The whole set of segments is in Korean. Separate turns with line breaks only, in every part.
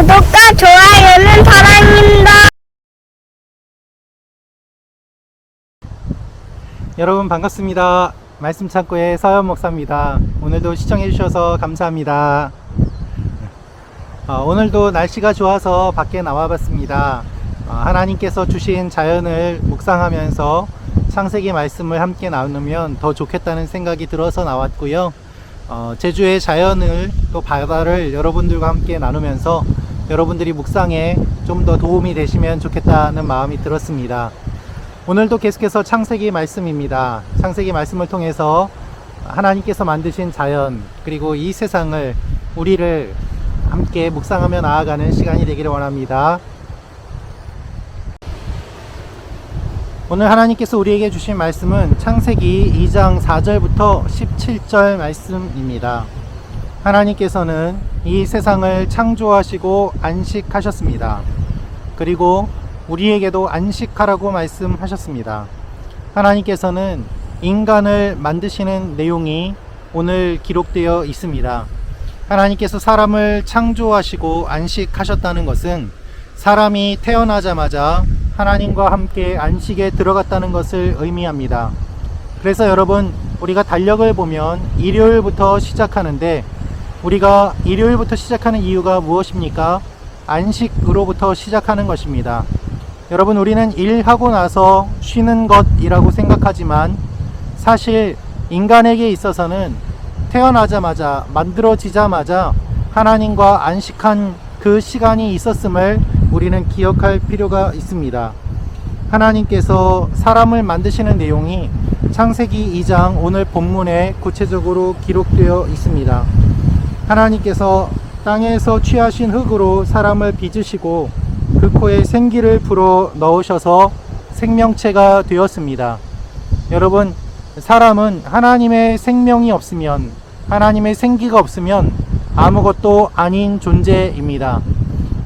구독과 좋아요는 사랑입니다.
여러분 반갑습니다. 말씀 창고의 서현 목사입니다. 오늘도 시청해 주셔서 감사합니다. 오늘도 날씨가 좋아서 밖에 나와 봤습니다. 하나님께서 주신 자연을 묵상하면서 창세기 말씀을 함께 나누면 더 좋겠다는 생각이 들어서 나왔고요. 제주의 자연을 또 바다를 여러분들과 함께 나누면서 여러분들이 묵상에 좀 더 도움이 되시면 좋겠다는 마음이 들었습니다. 오늘도 계속해서 창세기 말씀입니다. 창세기 말씀을 통해서 하나님께서 만드신 자연 그리고 이 세상을 우리를 함께 묵상하며 나아가는 시간이 되기를 원합니다. 오늘 하나님께서 우리에게 주신 말씀은 창세기 2장 4절부터 17절 말씀입니다. 하나님께서는 이 세상을 창조하시고 안식하셨습니다. 그리고 우리에게도 안식하라고 말씀하셨습니다. 하나님께서는 인간을 만드시는 내용이 오늘 기록되어 있습니다. 하나님께서 사람을 창조하시고 안식하셨다는 것은 사람이 태어나자마자 하나님과 함께 안식에 들어갔다는 것을 의미합니다. 그래서 여러분, 우리가 달력을 보면 일요일부터 시작하는데 우리가 일요일부터 시작하는 이유가 무엇입니까? 안식으로부터 시작하는 것입니다. 여러분, 우리는 일하고 나서 쉬는 것이라고 생각하지만 사실 인간에게 있어서는 태어나자마자 만들어지자마자 하나님과 안식한 그 시간이 있었음을 우리는 기억할 필요가 있습니다. 하나님께서 사람을 만드시는 내용이 창세기 2장 오늘 본문에 구체적으로 기록되어 있습니다. 하나님께서 땅에서 취하신 흙으로 사람을 빚으시고 그 코에 생기를 불어 넣으셔서 생명체가 되었습니다. 여러분, 사람은 하나님의 생명이 없으면, 하나님의 생기가 없으면 아무것도 아닌 존재입니다.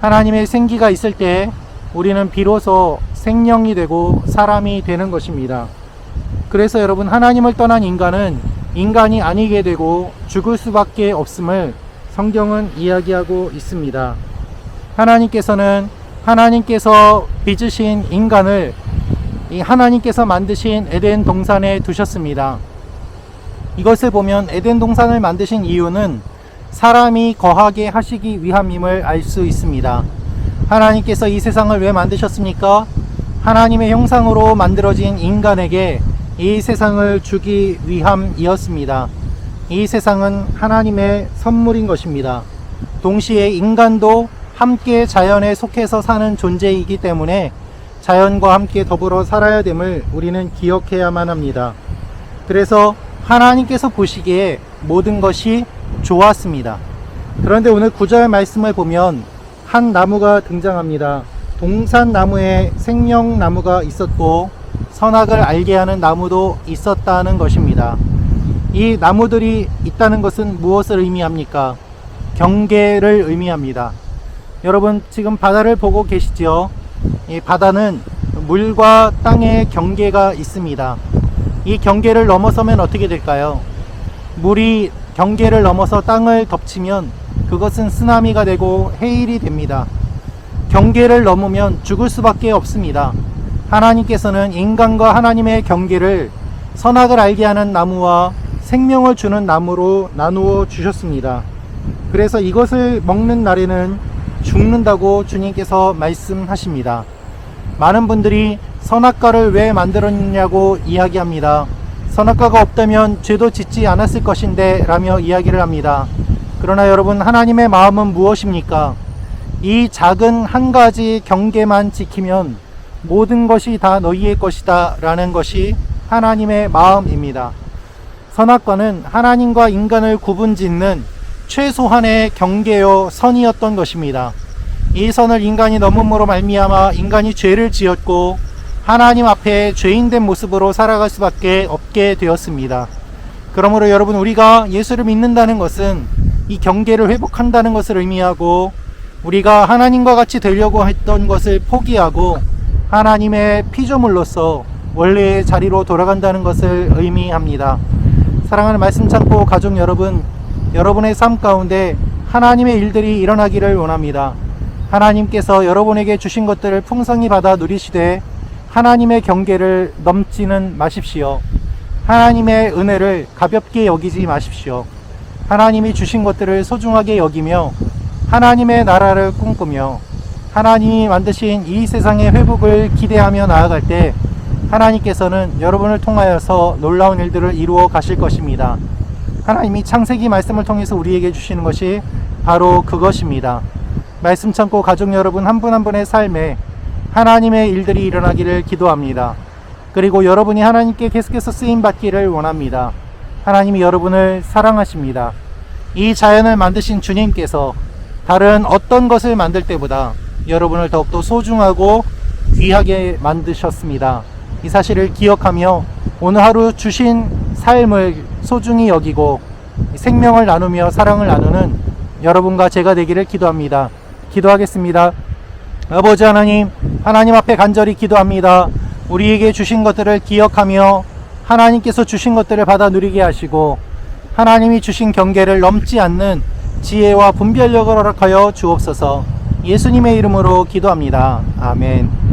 하나님의 생기가 있을 때 우리는 비로소 생명이 되고 사람이 되는 것입니다. 그래서 여러분, 하나님을 떠난 인간은 인간이 아니게 되고 죽을 수밖에 없음을 성경은 이야기하고 있습니다. 하나님께서 빚으신 인간을 이 하나님께서 만드신 에덴 동산에 두셨습니다. 이것을 보면 에덴 동산을 만드신 이유는 사람이 거하게 하시기 위함임을 알 수 있습니다. 하나님께서 이 세상을 왜 만드셨습니까? 하나님의 형상으로 만들어진 인간에게 이 세상을 주기 위함이었습니다. 이 세상은 하나님의 선물인 것입니다. 동시에 인간도 함께 자연에 속해서 사는 존재이기 때문에 자연과 함께 더불어 살아야 됨을 우리는 기억해야만 합니다. 그래서 하나님께서 보시기에 모든 것이 좋았습니다. 그런데 오늘 9절 말씀을 보면 한 나무가 등장합니다. 동산나무에 생명나무가 있었고 선악을 알게 하는 나무도 있었다는 것입니다. 이 나무들이 있다는 것은 무엇을 의미합니까? 경계를 의미합니다. 여러분, 지금 바다를 보고 계시죠? 이 바다는 물과 땅의 경계가 있습니다. 이 경계를 넘어서면 어떻게 될까요? 물이 경계를 넘어서 땅을 덮치면 그것은 쓰나미가 되고 해일이 됩니다. 경계를 넘으면 죽을 수밖에 없습니다. 하나님께서는 인간과 하나님의 경계를 선악을 알게 하는 나무와 생명을 주는 나무로 나누어 주셨습니다. 그래서 이것을 먹는 날에는 죽는다고 주님께서 말씀하십니다. 많은 분들이 선악과를 왜 만들었냐고 이야기합니다. 선악과가 없다면 죄도 짓지 않았을 것인데 라며 이야기를 합니다. 그러나 여러분, 하나님의 마음은 무엇입니까? 이 작은 한 가지 경계만 지키면 모든 것이 다 너희의 것이다 라는 것이 하나님의 마음입니다. 선악과는 하나님과 인간을 구분짓는 최소한의 경계요 선이었던 것입니다. 이 선을 인간이 넘음으로 말미암아 인간이 죄를 지었고 하나님 앞에 죄인된 모습으로 살아갈 수밖에 없게 되었습니다. 그러므로 여러분, 우리가 예수를 믿는다는 것은 이 경계를 회복한다는 것을 의미하고 우리가 하나님과 같이 되려고 했던 것을 포기하고 하나님의 피조물로서 원래의 자리로 돌아간다는 것을 의미합니다. 사랑하는 말씀 창고 가족 여러분, 여러분의 삶 가운데 하나님의 일들이 일어나기를 원합니다. 하나님께서 여러분에게 주신 것들을 풍성히 받아 누리시되 하나님의 경계를 넘지는 마십시오. 하나님의 은혜를 가볍게 여기지 마십시오. 하나님이 주신 것들을 소중하게 여기며 하나님의 나라를 꿈꾸며 하나님이 만드신 이 세상의 회복을 기대하며 나아갈 때 하나님께서는 여러분을 통하여서 놀라운 일들을 이루어 가실 것입니다. 하나님이 창세기 말씀을 통해서 우리에게 주시는 것이 바로 그것입니다. 말씀 참고 가족 여러분 한 분 한 분의 삶에 하나님의 일들이 일어나기를 기도합니다. 그리고 여러분이 하나님께 계속해서 쓰임받기를 원합니다. 하나님이 여러분을 사랑하십니다. 이 자연을 만드신 주님께서 다른 어떤 것을 만들 때보다 여러분을 더욱더 소중하고 귀하게 만드셨습니다. 이 사실을 기억하며 오늘 하루 주신 삶을 소중히 여기고 생명을 나누며 사랑을 나누는 여러분과 제가 되기를 기도합니다. 기도하겠습니다. 아버지 하나님, 하나님 앞에 간절히 기도합니다. 우리에게 주신 것들을 기억하며 하나님께서 주신 것들을 받아 누리게 하시고 하나님이 주신 경계를 넘지 않는 지혜와 분별력을 허락하여 주옵소서. 예수님의 이름으로 기도합니다. 아멘.